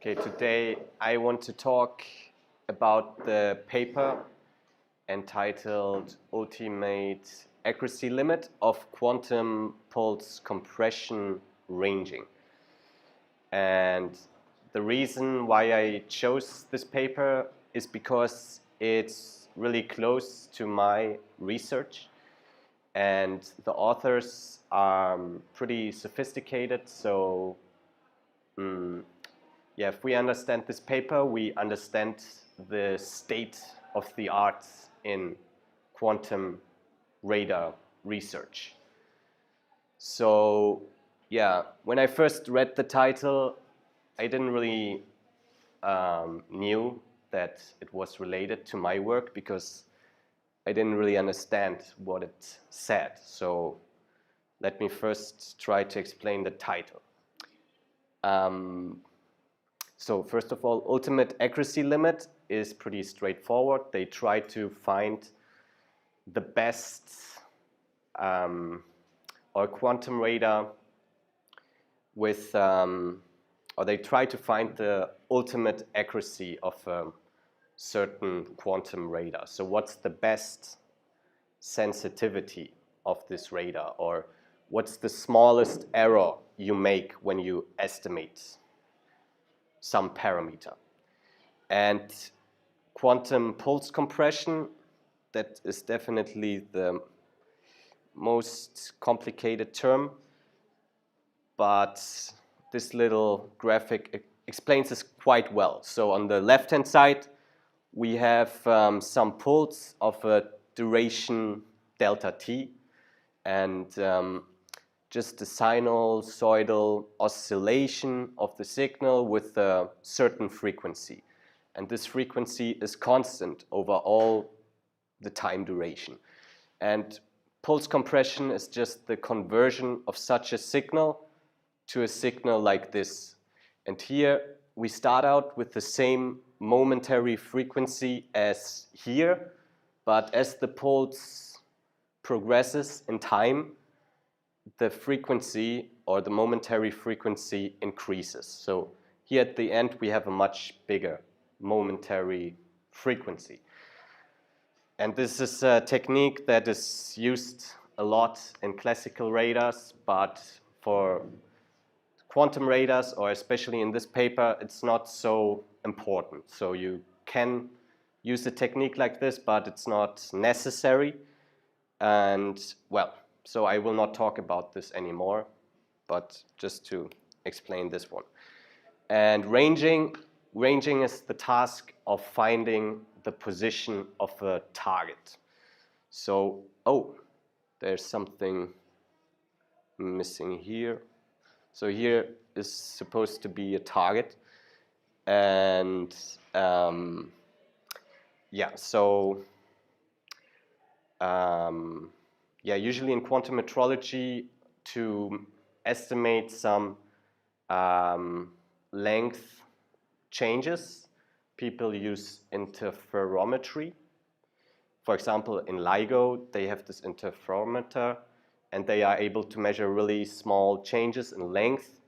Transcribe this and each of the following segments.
Okay, today I want to talk about the paper entitled Ultimate Accuracy Limit of Quantum Pulse Compression Ranging. And the reason why I chose this paper is because it's really close to my research, and the authors are pretty sophisticated, so yeah, if we understand this paper, we understand the state of the art in quantum radar research. So yeah, when I first read the title, I didn't really knew that it was related to my work because I didn't really understand what it said. So let me first try to explain the title. So first of all, ultimate accuracy limit is pretty straightforward. They try to find the best or quantum radar with, or they try to find the ultimate accuracy of a certain quantum radar. So what's the best sensitivity of this radar, or what's the smallest error you make when you estimate some parameter? And quantum pulse compression, that is definitely the most complicated term, but this little graphic explains this quite well. So on the left-hand side, we have some pulse of a duration delta t, and just a sinusoidal oscillation of the signal with a certain frequency. And this frequency is constant over all the time duration. And pulse compression is just the conversion of such a signal to a signal like this. And here we start out with the same momentary frequency as here, but as the pulse progresses in time, the frequency or the momentary frequency increases. So here at the end we have a much bigger momentary frequency. And this is a technique that is used a lot in classical radars, but for quantum radars, or especially in this paper, it's not so important. So you can use a technique like this, but it's not necessary. And well, so I will not talk about this anymore, but just to explain this one. And ranging is the task of finding the position of a target. So, oh, there's something missing here. So here is supposed to be a target, and yeah, so yeah, usually in quantum metrology, to estimate some length changes, people use interferometry. For example, in LIGO, they have this interferometer, and they are able to measure really small changes in length.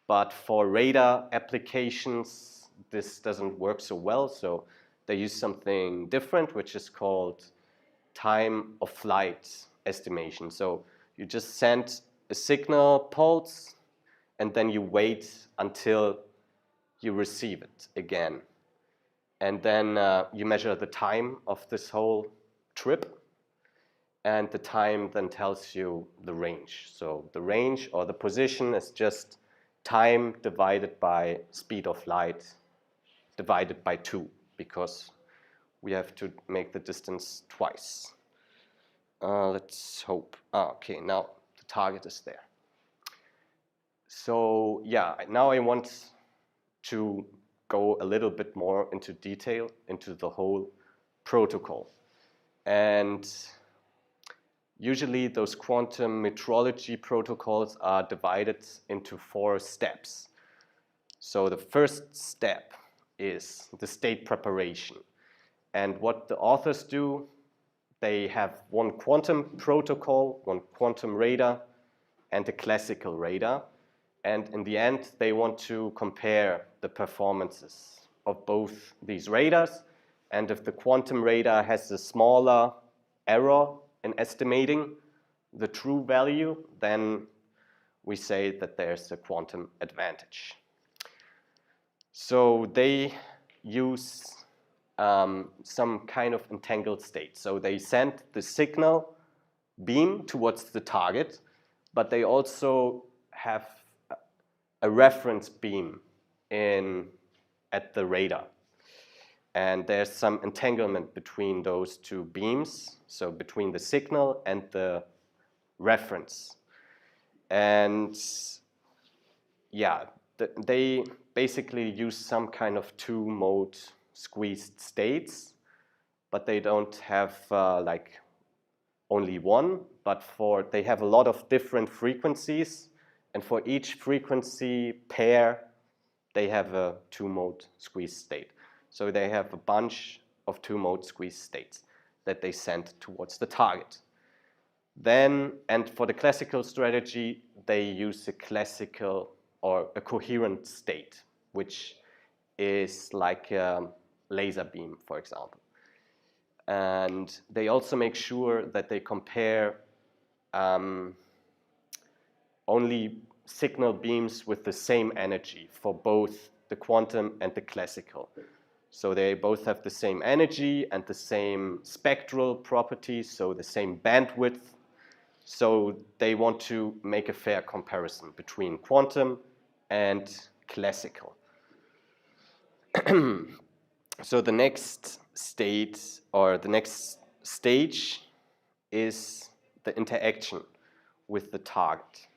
But for radar applications, this doesn't work so well, so they use something different, which is called time of flight estimation. So you just send a signal pulse, and then you wait until you receive it again. And then you measure the time of this whole trip, and the time then tells you the range. So the range or the position is just time divided by speed of light divided by 2, because we have to make the distance twice. Let's hope. Okay, now the target is there. So yeah, now I want to go a little bit more into detail into the whole protocol. And usually those quantum metrology protocols are divided into 4 steps. So the first step is the state preparation. And what the authors do, they have one quantum protocol, one quantum radar, and a classical radar. And in the end, they want to compare the performances of both these radars. And if the quantum radar has a smaller error in estimating the true value, then we say that there's a quantum advantage. So they use some kind of entangled state. So they send the signal beam towards the target, but they also have a reference beam at the radar. And there's some entanglement between those two beams, so between the signal and the reference. And yeah, they basically use some kind of two-mode squeezed states, but they don't have like only one, but they have a lot of different frequencies, and for each frequency pair, they have a two-mode squeeze state. So they have a bunch of two-mode squeeze states that they send towards the target. Then, and for the classical strategy, they use a classical or a coherent state, which is like a laser beam, for example. And they also make sure that they compare only signal beams with the same energy for both the quantum and the classical. So they both have the same energy and the same spectral properties, so the same bandwidth. So they want to make a fair comparison between quantum and classical. So the next state or the next stage is the interaction with the target.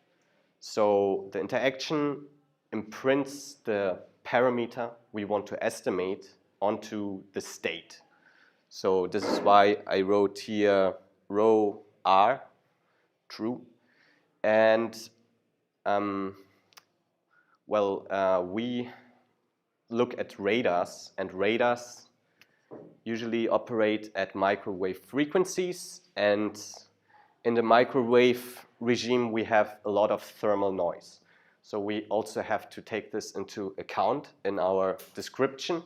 So the interaction imprints the parameter we want to estimate onto the state. So this is why I wrote here rho r, true. And we look at radars, and radars usually operate at microwave frequencies, and in the microwave regime we have a lot of thermal noise. So we also have to take this into account in our description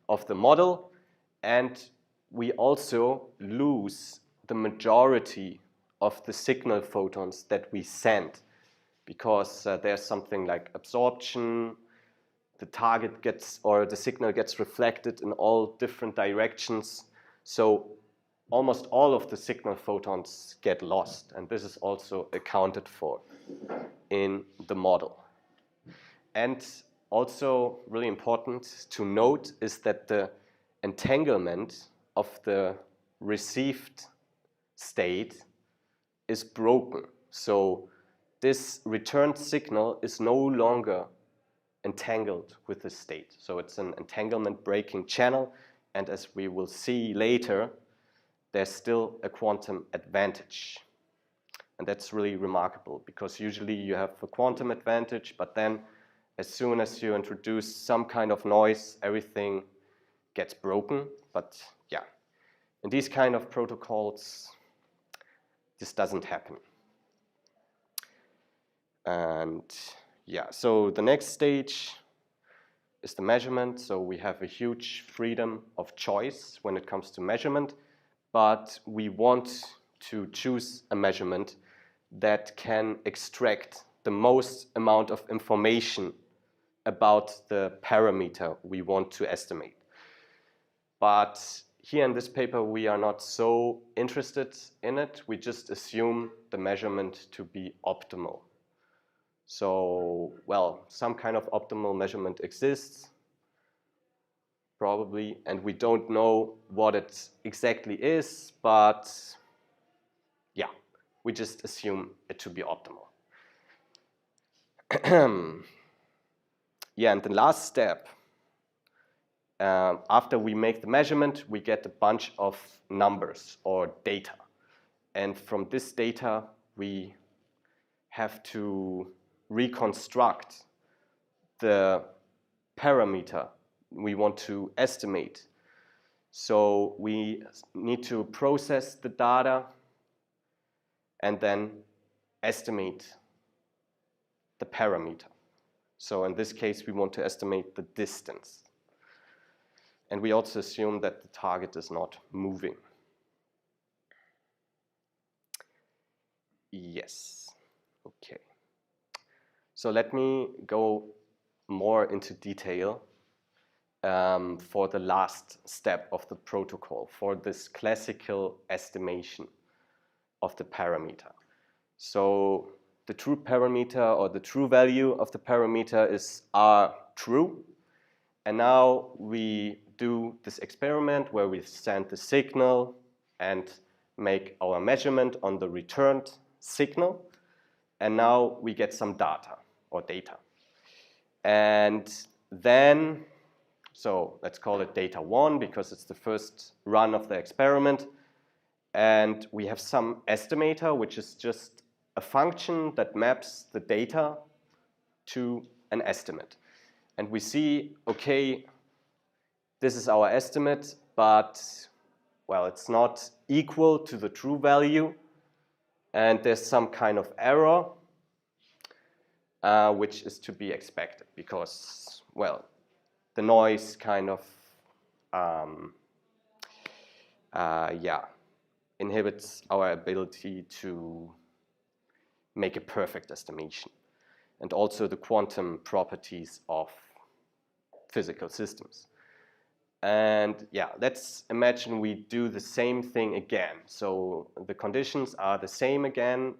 of the model, and we also lose the majority of the signal photons that we send, because there's something like absorption, the target gets, or the signal gets reflected in all different directions. So almost all of the signal photons get lost, and this is also accounted for in the model. And also really important to note is that the entanglement of the received state is broken. So this returned signal is no longer entangled with the state. So it's an entanglement breaking channel, and as we will see later, there's still a quantum advantage. And that's really remarkable, because usually you have a quantum advantage, but then as soon as you introduce some kind of noise, everything gets broken. But yeah, in these kind of protocols, this doesn't happen. And yeah, so the next stage is the measurement. So we have a huge freedom of choice when it comes to measurement, but we want to choose a measurement that can extract the most amount of information about the parameter we want to estimate. But here in this paper, we are not so interested in it. We just assume the measurement to be optimal. So, well, some kind of optimal measurement exists, probably, and we don't know what it exactly is, but yeah, we just assume it to be optimal. Yeah, and the last step, after we make the measurement, we get a bunch of numbers or data. And from this data, we have to reconstruct the parameter we want to estimate. So we need to process the data and then estimate the parameter. So in this case, we want to estimate the distance. And we also assume that the target is not moving. Yes, okay. So let me go more into detail for the last step of the protocol, for this classical estimation of the parameter. So the true parameter or the true value of the parameter is R true. And now we do this experiment where we send the signal and make our measurement on the returned signal. And now we get some data or data. And then, so let's call it data 1 because it's the first run of the experiment. And we have some estimator, which is just a function that maps the data to an estimate. And we see, okay, this is our estimate, but, well, it's not equal to the true value. And there's some kind of error, which is to be expected because, well, the noise kind of, inhibits our ability to make a perfect estimation, and also the quantum properties of physical systems. And yeah, let's imagine we do the same thing again. So the conditions are the same again.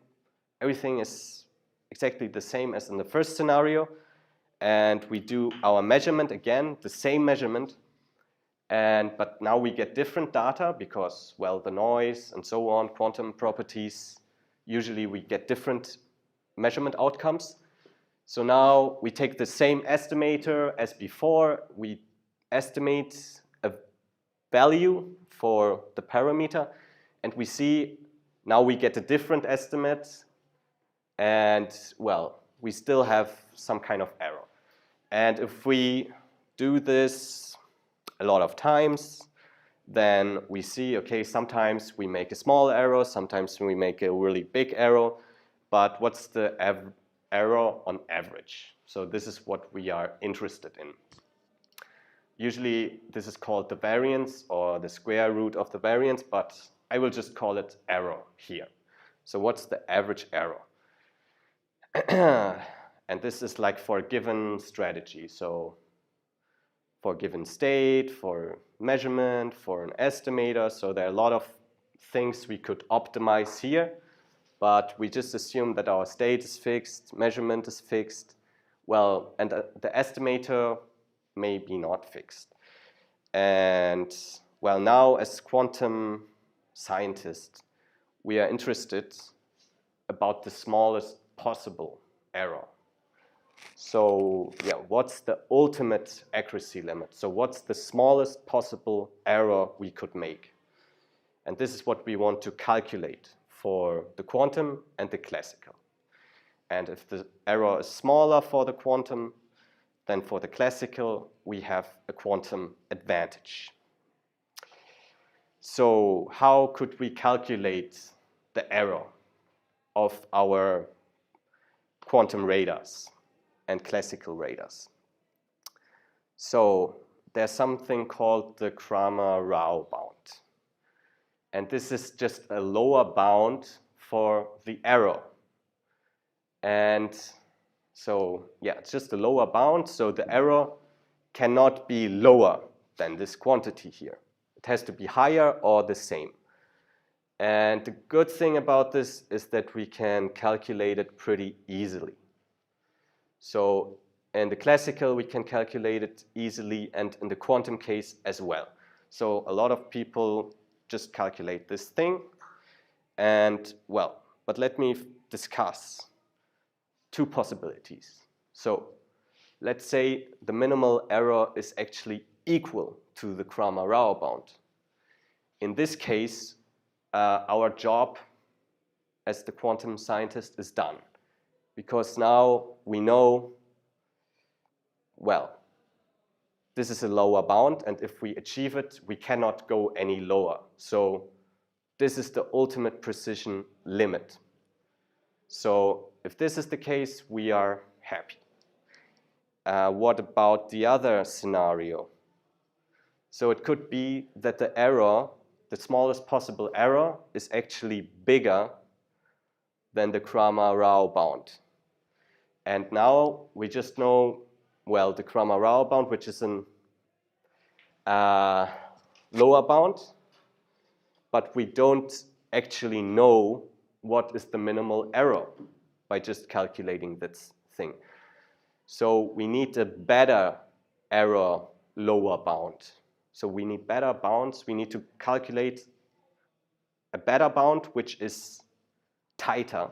Everything is exactly the same as in the first scenario. And we do our measurement again, the same measurement. But now we get different data because, well, the noise and so on, quantum properties, usually we get different measurement outcomes. So now we take the same estimator as before. We estimate a value for the parameter, and we see now we get a different estimate, and, well, we still have some kind of error. And if we do this a lot of times, then we see, okay, sometimes we make a small error, sometimes we make a really big error, but what's the error on average? So this is what we are interested in. Usually this is called the variance or the square root of the variance, but I will just call it error here. So what's the average error? And this is like for a given strategy. So for a given state, for measurement, for an estimator. So there are a lot of things we could optimize here, but we just assume that our state is fixed, measurement is fixed. Well, and the estimator may be not fixed. And, well, now as quantum scientists, we are interested about the smallest possible error. So, yeah, what's the ultimate accuracy limit? So what's the smallest possible error we could make? And this is what we want to calculate for the quantum and the classical. And if the error is smaller for the quantum than for the classical, we have a quantum advantage. So how could we calculate the error of our quantum radars and classical radars? So there's something called the Cramer-Rao bound. And this is just a lower bound for the error. And so, yeah, it's just a lower bound, so the error cannot be lower than this quantity here. It has to be higher or the same. And the good thing about this is that we can calculate it pretty easily. So in the classical, we can calculate it easily, and in the quantum case as well. So a lot of people just calculate this thing. And, well, but let me discuss two possibilities. So let's say the minimal error is actually equal to the Cramer-Rao bound. In this case, our job as the quantum scientist is done, because now we know, well, this is a lower bound, and if we achieve it, we cannot go any lower. So this is the ultimate precision limit. So if this is the case, we are happy. What about the other scenario? So it could be that the error, the smallest possible error, is actually bigger than the Cramer-Rao bound. And now we just know, well, the Cramer-Rao bound, which is an lower bound, but we don't actually know what is the minimal error by just calculating this thing. So we need a better error lower bound. So we need better bounds. We need to calculate a better bound, which is tighter,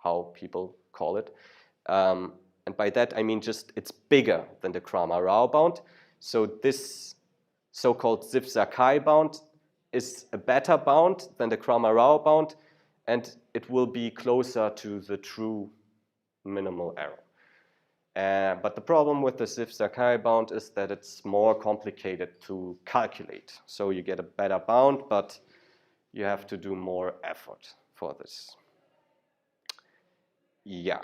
how people call it. And by that, I mean just it's bigger than the Cramer-Rao bound. So this so-called Zivzak-Hai bound is a better bound than the Cramer-Rao bound, and it will be closer to the true minimal error. But the problem with the Zivzak-Hai bound is that it's more complicated to calculate. So you get a better bound, but you have to do more effort for this. Yeah.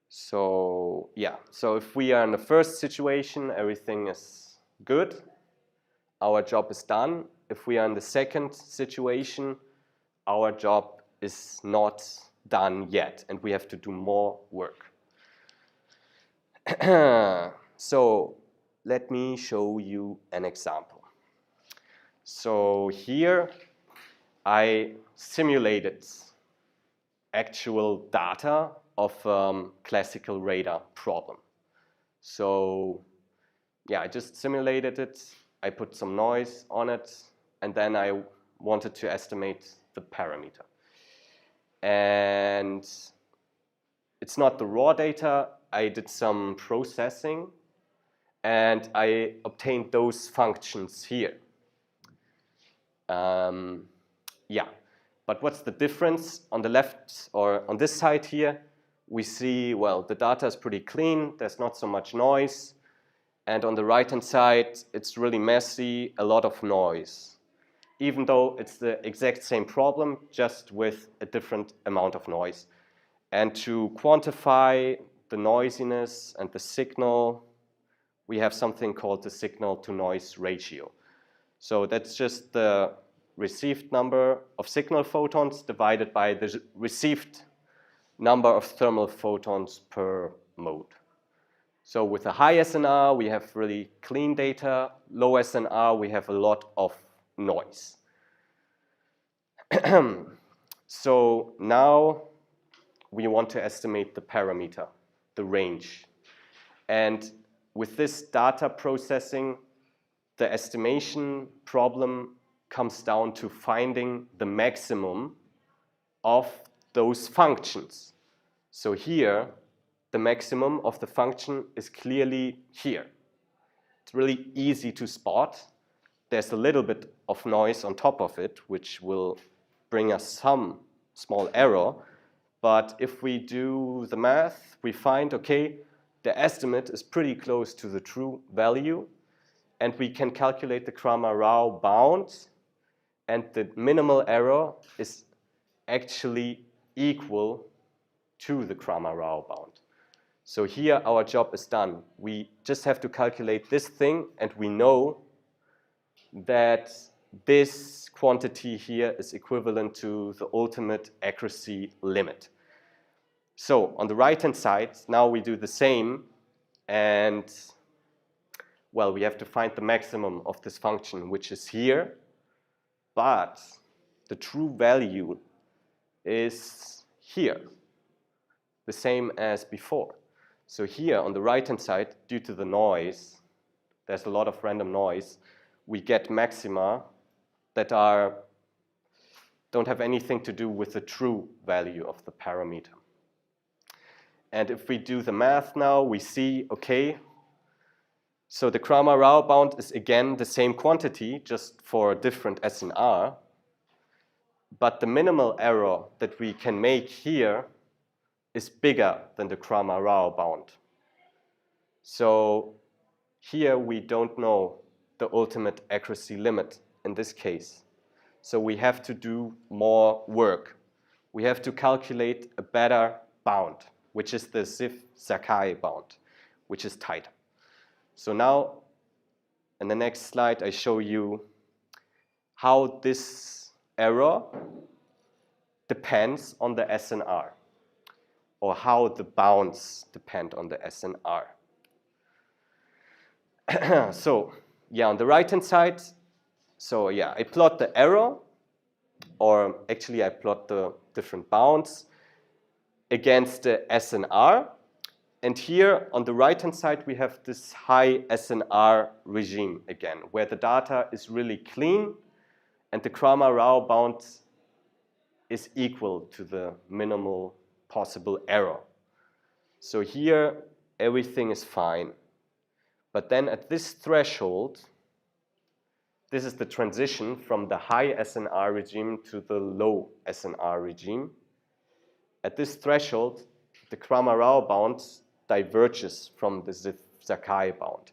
So if we are in the first situation, everything is good. Our job is done. If we are in the second situation, our job is not done yet, and we have to do more work. So let me show you an example. So here I simulated actual data of classical radar problem. So yeah, I just simulated it. I put some noise on it, and then I wanted to estimate the parameter. And it's not the raw data. I did some processing, and I obtained those functions here. Yeah, but what's the difference? On the left, or on this side here, we see, well, the data is pretty clean. There's not so much noise. And on the right-hand side, it's really messy, a lot of noise, even though it's the exact same problem, just with a different amount of noise. And to quantify the noisiness and the signal, we have something called the signal-to-noise ratio. So that's just the received number of signal photons divided by the received number of thermal photons per mode. So with a high SNR, we have really clean data. Low SNR, we have a lot of noise. So now we want to estimate the parameter, the range. And with this data processing, the estimation problem comes down to finding the maximum of those functions. So here, the maximum of the function is clearly here. It's really easy to spot. There's a little bit of noise on top of it, which will bring us some small error. But if we do the math, we find, okay, the estimate is pretty close to the true value. And we can calculate the Cramer-Rao bound. And the minimal error is actually equal to the Cramer-Rao bound. So here our job is done. We just have to calculate this thing, and we know that this quantity here is equivalent to the ultimate accuracy limit. So on the right-hand side, now we do the same, and well, we have to find the maximum of this function, which is here, but the true value is here, the same as before. So here on the right-hand side, due to the noise, there's a lot of random noise, we get maxima that don't have anything to do with the true value of the parameter. And if we do the math now, we see, okay, so the Cramer-Rao bound is again the same quantity, just for a different SNR, but the minimal error that we can make here is bigger than the Cramer-Rao bound. So here we don't know the ultimate accuracy limit in this case. So we have to do more work. We have to calculate a better bound. which is the Ziv-Sakai bound, which is tighter. So now, in the next slide, I show you how this error depends on the SNR, or how the bounds depend on the SNR. So, yeah, on the right-hand side, so yeah, I plot the error, or actually I plot the different bounds against the SNR. And here on the right-hand side, we have this high SNR regime again, where the data is really clean and the Cramer-Rao bound is equal to the minimal possible error. So here, everything is fine. But then at this threshold, this is the transition from the high SNR regime to the low SNR regime. At this threshold, the Cramer-Rao bound diverges from the Ziv-Sakai bound.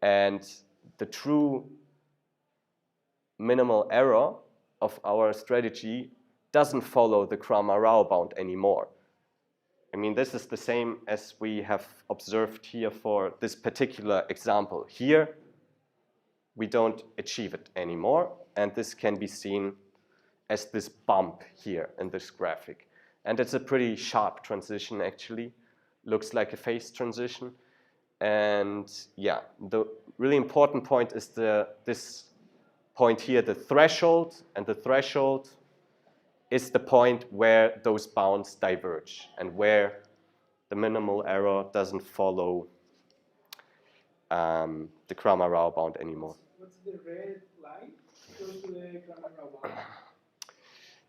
And the true minimal error of our strategy doesn't follow the Cramer-Rao bound anymore. I mean, this is the same as we have observed here for this particular example. Here, we don't achieve it anymore, and this can be seen as this bump here in this graphic. And it's a pretty sharp transition, actually. Looks like a phase transition. And yeah, the really important point is this point here, the threshold, and the threshold is the point where those bounds diverge and where the minimal error doesn't follow the Cramer-Rao bound anymore. What's the red line close to the Cramer-Rao bound?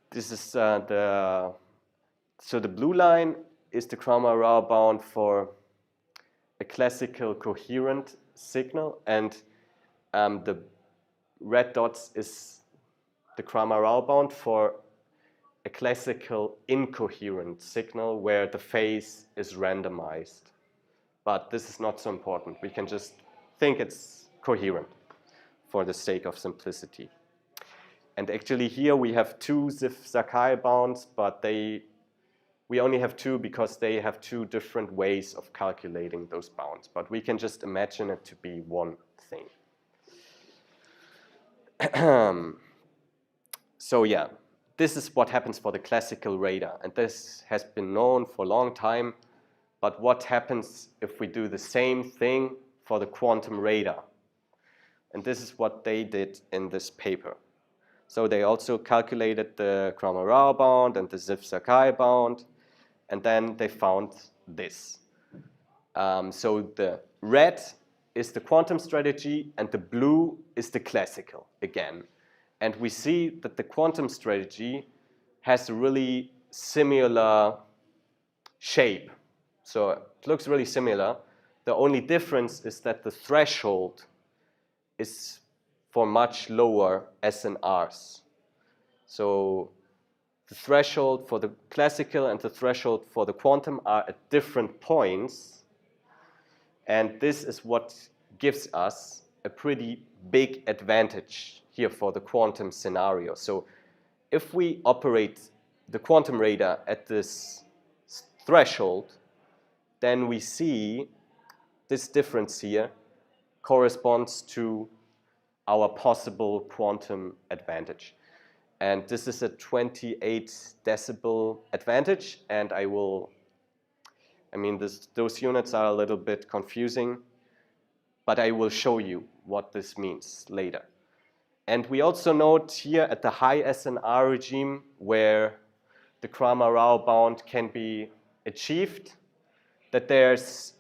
This is so the blue line is the Cramer-Rao bound for a classical coherent signal, and the red dots is the Cramer-Rao bound for a classical incoherent signal where the phase is randomized. But this is not so important. We can just think it's coherent for the sake of simplicity. And actually here we have two Ziv-Sakai bounds, but we only have two because they have two different ways of calculating those bounds. But we can just imagine it to be one thing. So yeah, this is what happens for the classical radar. And this has been known for a long time. But what happens if we do the same thing for the quantum radar? And this is what they did in this paper. So they also calculated the Cramer-Rao bound and the Ziv-Sakai bound, and then they found this. So the red is the quantum strategy, and the blue is the classical again. And we see that the quantum strategy has a really similar shape. So it looks really similar. The only difference is that the threshold is for much lower SNRs. So the threshold for the classical and the threshold for the quantum are at different points. And this is what gives us a pretty big advantage here for the quantum scenario. So if we operate the quantum radar at this threshold, then we see this difference here corresponds to our possible quantum advantage. And this is a 28 decibel advantage, and those units are a little bit confusing, but I will show you what this means later. And we also note here at the high SNR regime where the Cramer-Rao bound can be achieved, that there's,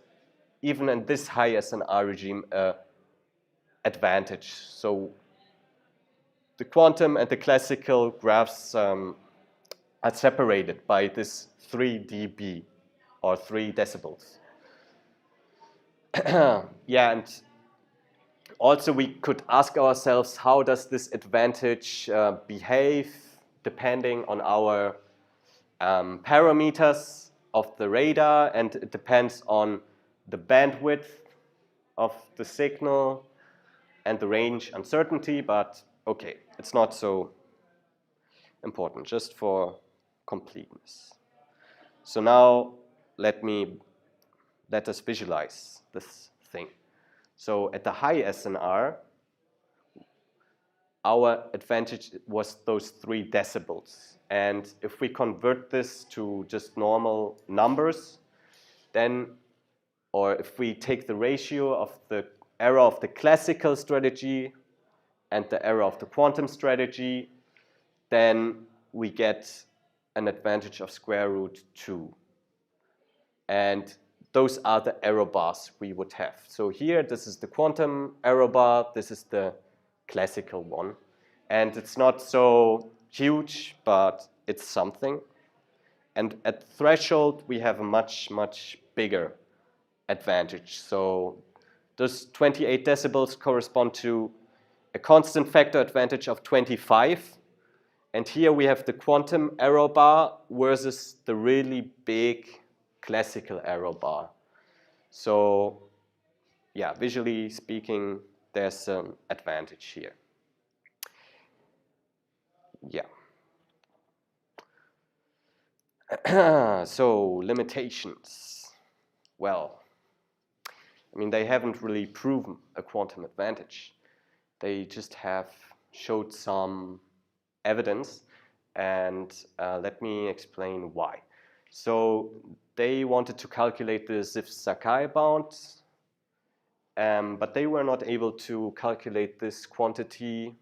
even in this high SNR regime, advantage. So the quantum and the classical graphs are separated by this 3 dB or 3 decibels. Yeah, and also we could ask ourselves, how does this advantage behave depending on our parameters of the radar, and it depends on the bandwidth of the signal and the range uncertainty, but okay, it's not so important, just for completeness. So now let us visualize this thing. So at the high SNR, our advantage was those 3 decibels. And if we convert this to just normal numbers, then, or if we take the ratio of the error of the classical strategy and the error of the quantum strategy, then we get an advantage of square root 2. And those are the error bars we would have. So here, this is the quantum error bar, this is the classical one. And it's not so huge, but it's something. And at threshold, we have a much, much bigger advantage. So those 28 decibels correspond to a constant factor advantage of 25. And here we have the quantum error bar versus the really big classical error bar. So yeah, visually speaking, there's an advantage here. Yeah. So limitations. Well, I mean, they haven't really proven a quantum advantage. They just have showed some evidence, and let me explain why. So they wanted to calculate the Zipf-Sakai bound, but they were not able to calculate this quantity,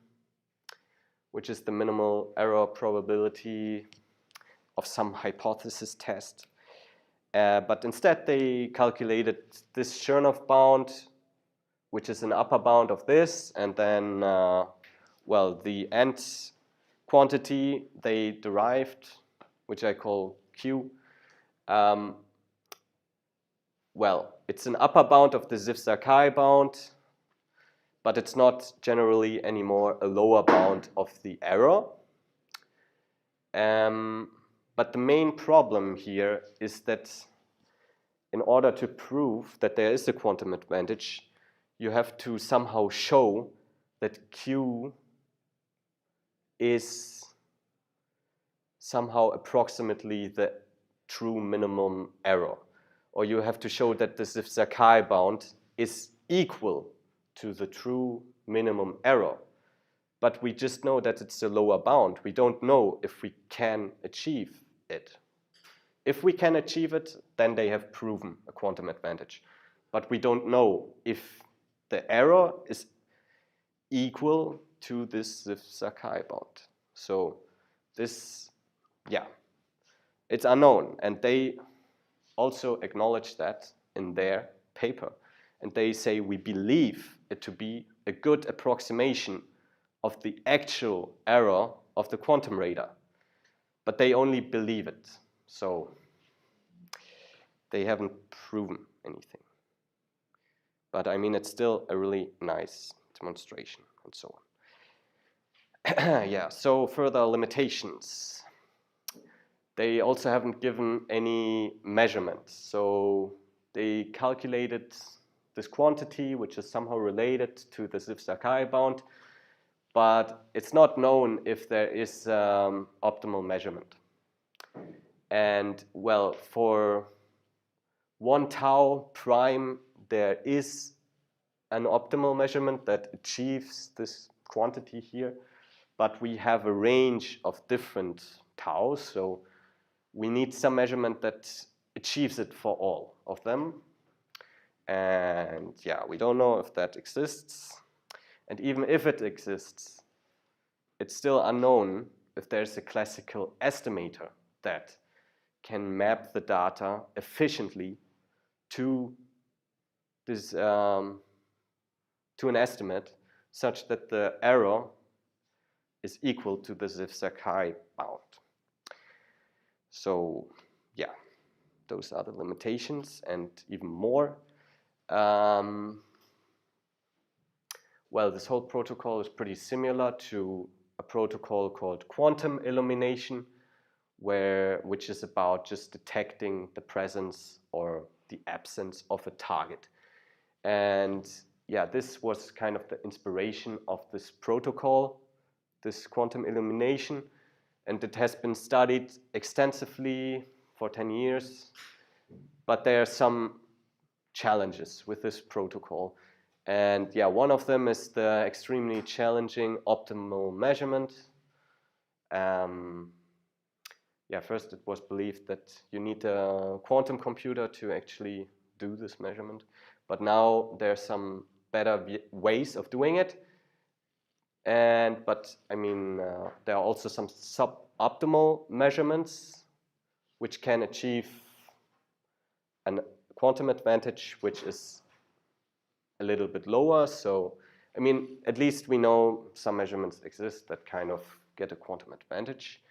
which is the minimal error probability of some hypothesis test. But instead they calculated this Chernoff bound, which is an upper bound of this, and then, well, the end quantity they derived, which I call Q. Well, it's an upper bound of the Zipf-Sakai bound, but it's not generally anymore a lower bound of the error. But the main problem here is that in order to prove that there is a quantum advantage, you have to somehow show that Q is somehow approximately the true minimum error. Or you have to show that the Zipf-Sakai bound is equal to the true minimum error. But we just know that it's a lower bound. We don't know if we can achieve it. If we can achieve it, then they have proven a quantum advantage. But we don't know if the error is equal to this Zipf-Sakai bound. So this, yeah, it's unknown. And they also acknowledge that in their paper. And they say we believe it to be a good approximation of the actual error of the quantum radar. But they only believe it. So they haven't proven anything. But I mean, it's still a really nice demonstration and so on. Yeah, so further limitations. They also haven't given any measurements. So they calculated this quantity, which is somehow related to the Zipf-Sakai bound, but it's not known if there is optimal measurement. And well, for 1 tau prime, there is an optimal measurement that achieves this quantity here, but we have a range of different taus, so we need some measurement that achieves it for all of them. And yeah, we don't know if that exists. And even if it exists, it's still unknown if there's a classical estimator that can map the data efficiently to this to an estimate such that the error is equal to the Zipf-Sakai bound. So yeah, those are the limitations and even more. Well, this whole protocol is pretty similar to a protocol called quantum illumination, which is about just detecting the presence or the absence of a target. And yeah, this was kind of the inspiration of this protocol, this quantum illumination, and it has been studied extensively for 10 years. but there are some challenges with this protocol. And yeah, one of them is the extremely challenging optimal measurement. Yeah, first it was believed that you need a quantum computer to actually do this measurement, but now there are some better ways of doing it. But I mean, there are also some suboptimal measurements which can achieve a quantum advantage which is a little bit lower. So, I mean, at least we know some measurements exist that kind of get a quantum advantage.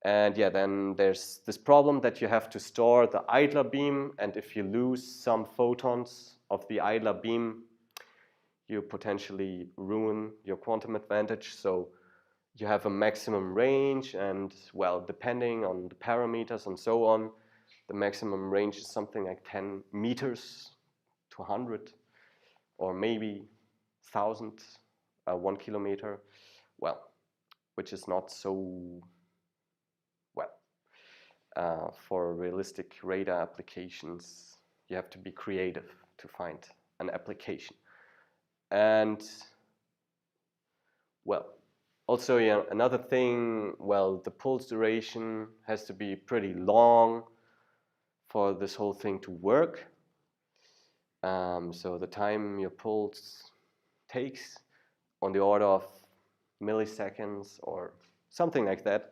And yeah, then there's this problem that you have to store the idler beam, and if you lose some photons of the idler beam, you potentially ruin your quantum advantage. So you have a maximum range, and well, depending on the parameters and so on, the maximum range is something like 10 meters to 100, or maybe 1,000, 1 kilometer. Well, which is not so well. For realistic radar applications, you have to be creative to find an application. And well, also, yeah, another thing, well, the pulse duration has to be pretty long for this whole thing to work. So the time your pulse takes on the order of milliseconds or something like that.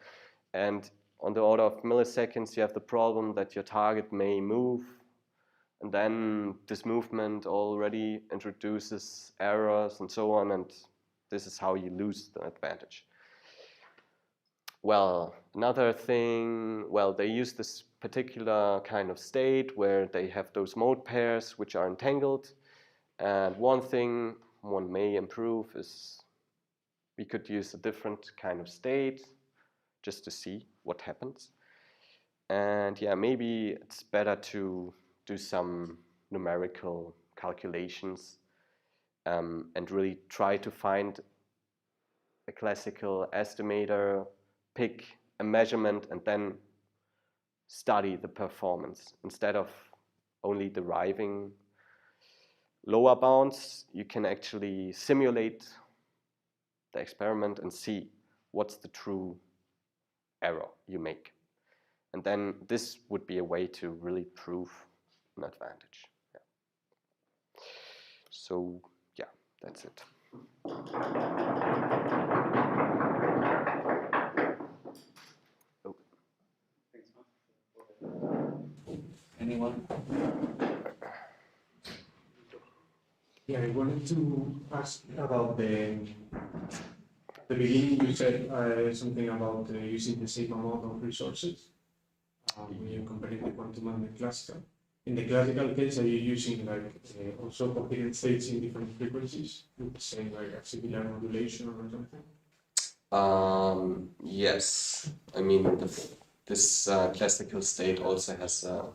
And on the order of milliseconds, you have the problem that your target may move, and then this movement already introduces errors and so on, and this is how you lose the advantage. Well, another thing, well, they use this particular kind of state where they have those mode pairs which are entangled. And one thing one may improve is we could use a different kind of state just to see what happens. And yeah, maybe it's better to do some numerical calculations and really try to find a classical estimator, pick a measurement, and then study the performance. Instead of only deriving lower bounds, you can actually simulate the experiment and see what's the true error you make. And then this would be a way to really prove an advantage. Yeah. So yeah, that's it. Oh. Anyone? Yeah, I wanted to ask about the beginning. You said something about using the same amount of resources when you're comparing the quantum and the classical. In the classical case, are you using like also coherent states in different frequencies with the same like a similar modulation or something? Yes, I mean this classical state also has a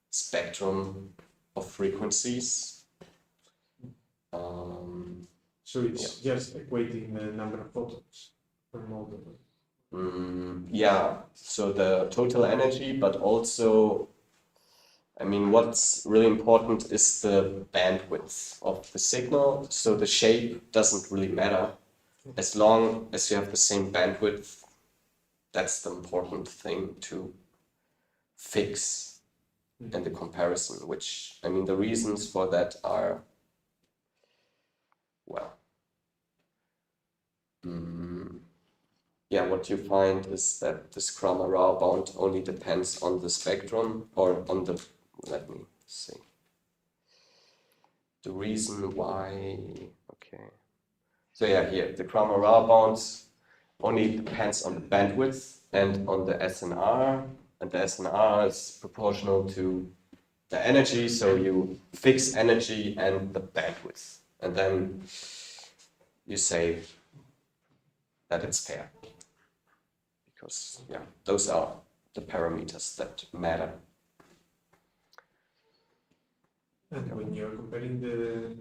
spectrum of frequencies. So it's just equating the number of photons per mode. Yeah, so the total energy, but also, I mean, what's really important is the bandwidth of the signal. So the shape doesn't really matter. As long as you have the same bandwidth, that's the important thing to fix in the comparison, which, I mean, the reasons for that are, well, yeah, what you find is that this Cramer-Rao bound only depends on the spectrum, or on the, let me see. The reason why, okay. So yeah, here, the Cramer-Rao bound only depends on the bandwidth and on the SNR, and the SNR is proportional to the energy, so you fix energy and the bandwidth, and then you say that it's fair. Because yeah, those are the parameters that matter. And when you're comparing the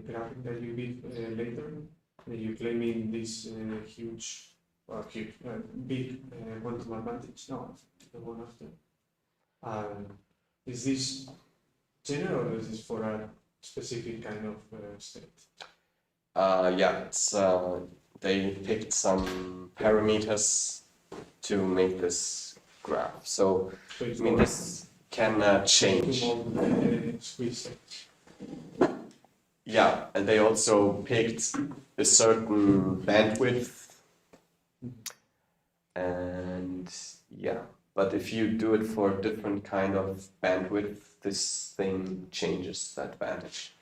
graphic that you give later, you're claiming this huge huge, big quantum advantage now, the one of them. Is this general or is this for a specific kind of state? Yeah, it's they picked some parameters to make this graph. So So it's I mean more this can to change. mold the squeeze state. Yeah, and they also picked a certain bandwidth. And yeah, but if you do it for a different kind of bandwidth, this thing changes that bandage.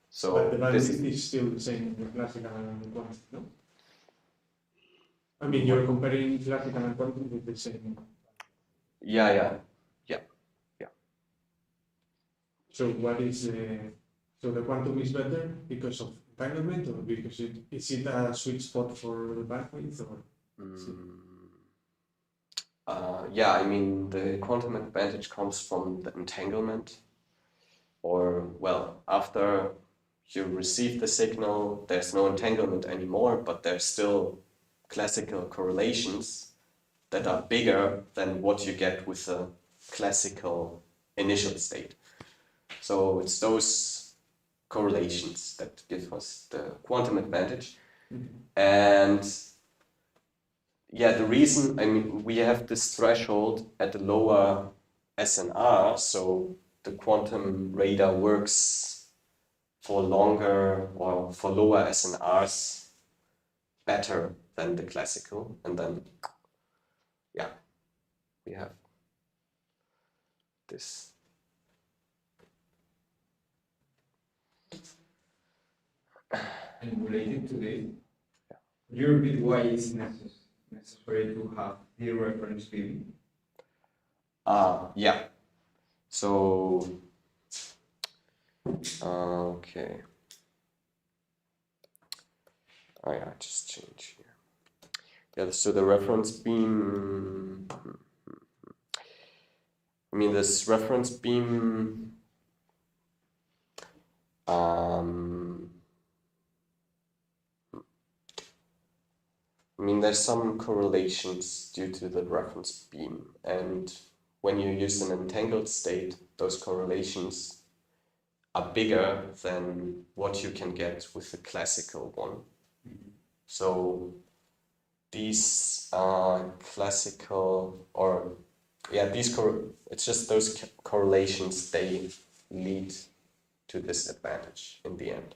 So But the this bandwidth is still the same in classical and quantum, no? I mean, you're comparing classical and quantum with the same. yeah. So what is so the quantum is better because of entanglement or because is it a sweet spot for the bandwidth or? Yeah, I mean, the quantum advantage comes from the entanglement. Or, well, after you receive the signal, there's no entanglement anymore, but there's still classical correlations that are bigger than what you get with a classical initial state. So it's those correlations that give us the quantum advantage. And yeah, the reason, I mean, we have this threshold at the lower SNR, so the quantum radar works for longer or for lower SNRs better than the classical. And then, yeah, we have this. And related to this, could you repeat why it's necessary to have the reference beam? Yeah. So, okay. Oh yeah, I just change here. Yeah, so the reference beam, I mean, this reference beam, I mean, there's some correlations due to the reference beam, and when you use an entangled state, those correlations are bigger than what you can get with the classical one. So these classical, or yeah, it's just those correlations, they lead to this advantage in the end.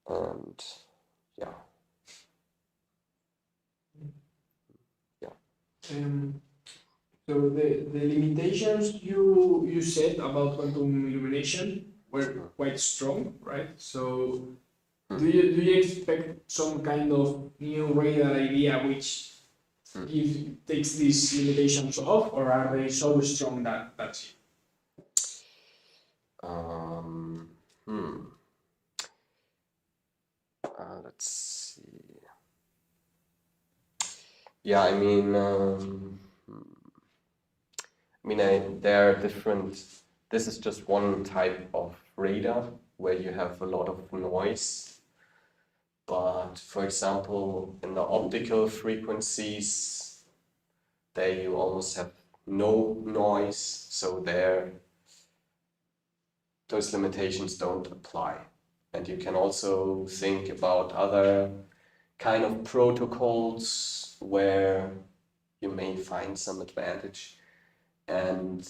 And yeah. So the limitations you said about quantum illumination were quite strong, right? So do you expect some kind of new radar idea which takes these limitations off, or are they so strong that that's it? Let's see. Yeah, I mean, there are different. This is just one type of radar where you have a lot of noise. But for example, in the optical frequencies, there you almost have no noise, so there those limitations don't apply. And you can also think about other kind of protocols where you may find some advantage. And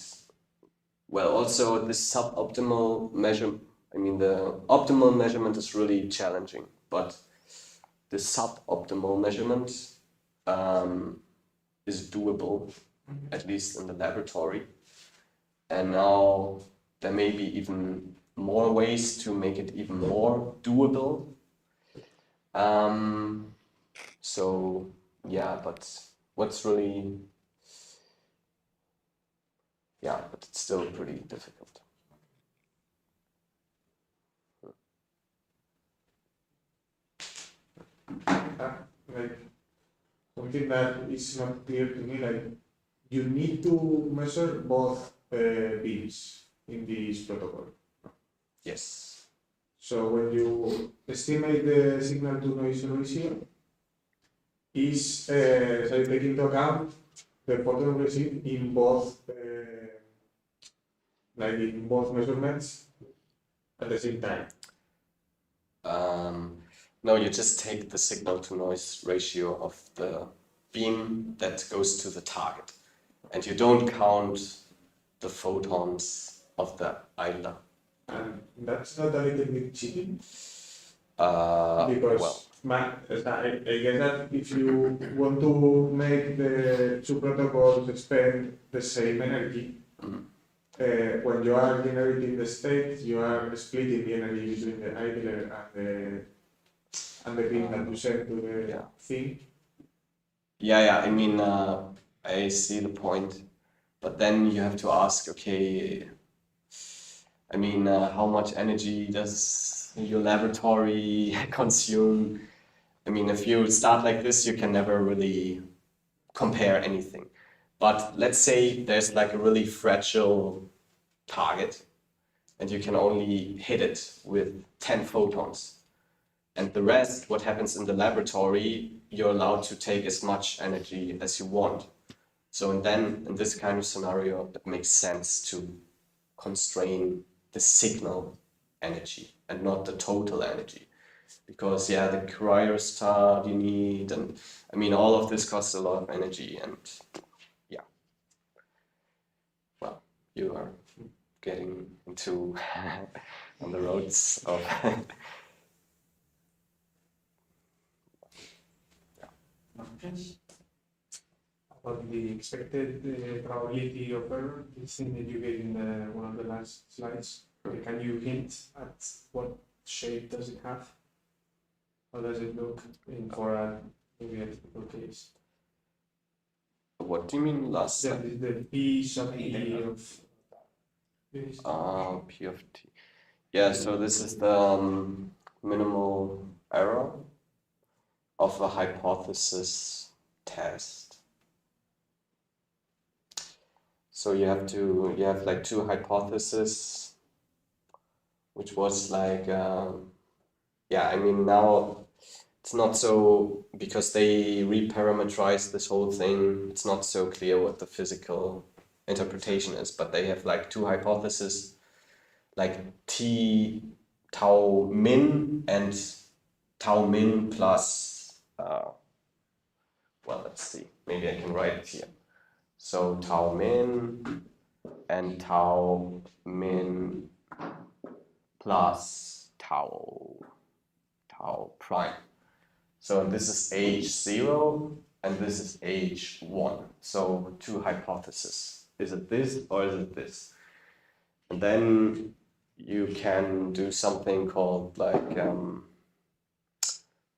well, also the suboptimal measure, I mean, the optimal measurement is really challenging, but the suboptimal measurement is doable, at least in the laboratory. And now there may be even more ways to make it even more doable. So yeah, but what's really, yeah, but it's still pretty difficult. Like something that is not clear to me, like you need to measure both beams in this protocol. Yes. So when you estimate the signal to noise ratio, is so take into account the photon received in both like in both measurements at the same time. No, you just take the signal to noise ratio of the beam that goes to the target, and you don't count the photons of the idler. And that's not a little bit cheating Well, because I guess that if you want to make the two protocols expend the same energy, when you are generating the state, you are splitting the energy between the idler and the beam that you send to the Yeah. thing. yeah, I mean, I see the point, but then you have to ask, okay, I mean, how much energy does your laboratory consume? I mean, if you start like this, you can never really compare anything. But let's say there's like a really fragile target, and you can only hit it with 10 photons. And the rest, what happens in the laboratory, you're allowed to take as much energy as you want. So then, in this kind of scenario, it makes sense to constrain the signal energy and not the total energy. Because yeah, the cryostat you need, and I mean, all of this costs a lot of energy, and yeah, well, you are getting into on the roads of About the expected probability of error, this thing that you gave in one of the last slides, can you hint at what shape does it have? How does it look in for maybe a typical case? What do you mean last slide? The P sub E of this. P of t. Yeah, so this is the minimal error of a hypothesis test. So you have like two hypotheses, which was like, yeah, I mean, now it's not so, because they reparameterized this whole thing, it's not so clear what the physical interpretation is, but they have like two hypotheses, like T tau min and tau min plus, well, let's see, maybe I can write it here. So tau min and tau min plus tau prime. So this is H0 and this is H1. So two hypotheses. Is it this or is it this? And then you can do something called like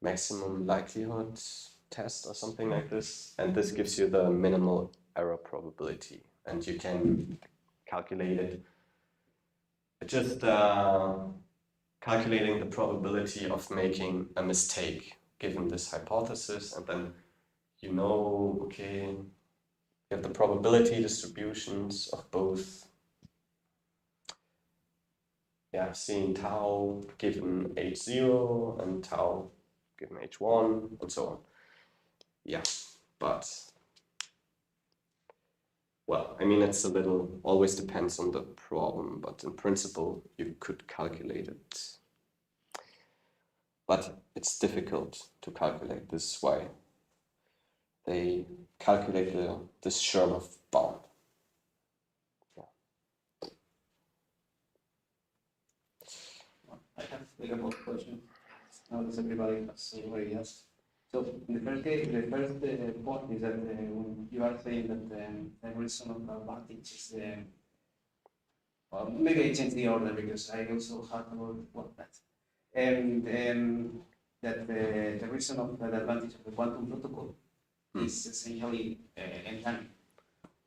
maximum likelihood test or something like this. And this gives you the minimal error probability. And you can calculate it. Just calculating the probability of making a mistake given this hypothesis, and then you know, okay, you have the probability distributions of both, yeah, seeing tau given H0 and tau given H1 and so on. Yeah, but well, I mean, it's a little, always depends on the problem, but in principle, you could calculate it. But it's difficult to calculate. This is why they calculate this Chernoff bound. Yeah. I have like a more question. Now that everybody has already asked. So in the first case, the first point is that when you are saying that the reason of advantage is well, maybe I change the order because I also had about that. And that the reason of the advantage of the quantum protocol is essentially entanglement.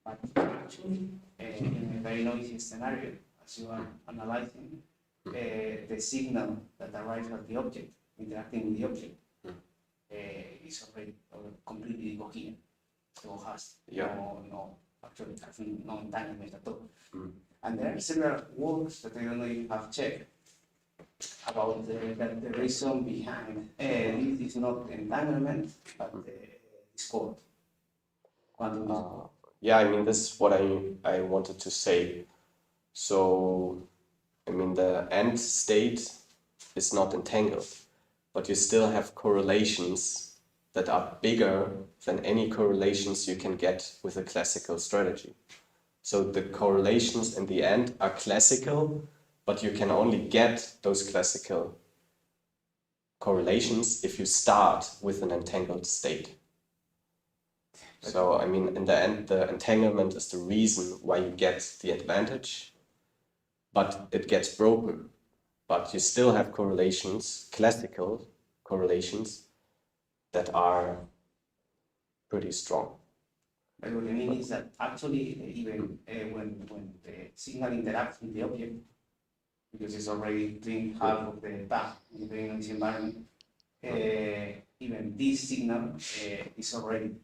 But actually, in a very noisy scenario, as you are analyzing, the signal that arrives at the object, interacting with the object, is already completely coherent. So has actually has no entanglement at all. And there are several works that I don't know if you have checked about that the reason behind this is not entanglement, but score. Quantum score. Yeah, I mean, this is what I wanted to say. So, I mean, the end state is not entangled, but you still have correlations that are bigger than any correlations you can get with a classical strategy. So the correlations in the end are classical, but you can only get those classical correlations if you start with an entangled state. So, I mean, in the end, the entanglement is the reason why you get the advantage, but it gets broken. But you still have correlations, classical correlations, that are pretty strong. But what I mean is that actually, even when the signal interacts with the object, because it's already doing half of the task depending on this environment, even this signal is already,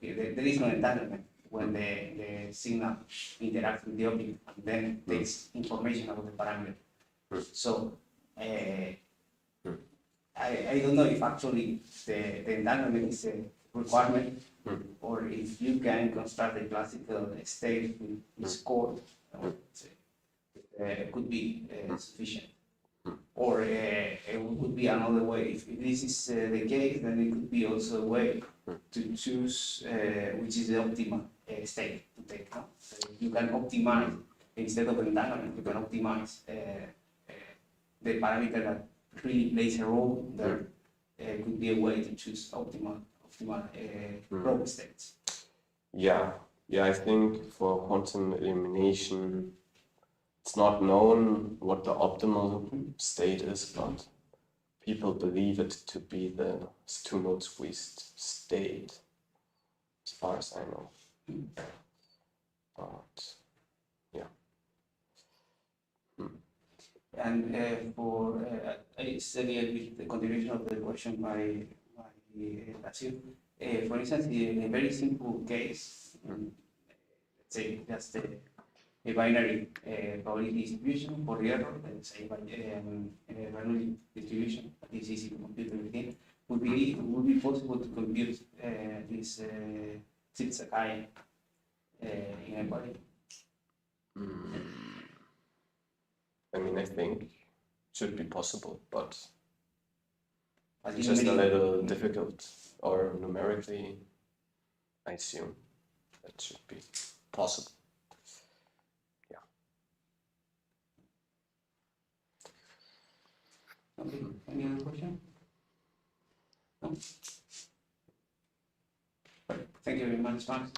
there is no entanglement when the signal interacts with the object and then takes information about the parameter. So I don't know if actually the entanglement is a requirement or if you can construct a classical state with its code, could be sufficient. Or it could be another way. If this is the case, then it could be also a way to choose which is the optimal state to take. No? So you can optimize, instead of entanglement, you can optimize the parameter that really plays a role there. Could be a way to choose optimal probe states. Yeah, I think for quantum elimination, it's not known what the optimal state is, but people believe it to be the two-mode squeezed state, as far as I know. But yeah. And I study a bit the continuation of the question by Basil. For instance, in a very simple case, let's say just a binary probability distribution for the error, let's say by Bernoulli distribution, that is easy to compute everything, would be possible to compute this Zip-Sakai inequality. I mean, I think it should be possible, but But it's just a little difficult, or numerically, I assume that should be possible. Okay, any other question? No? Thank you very much, Max.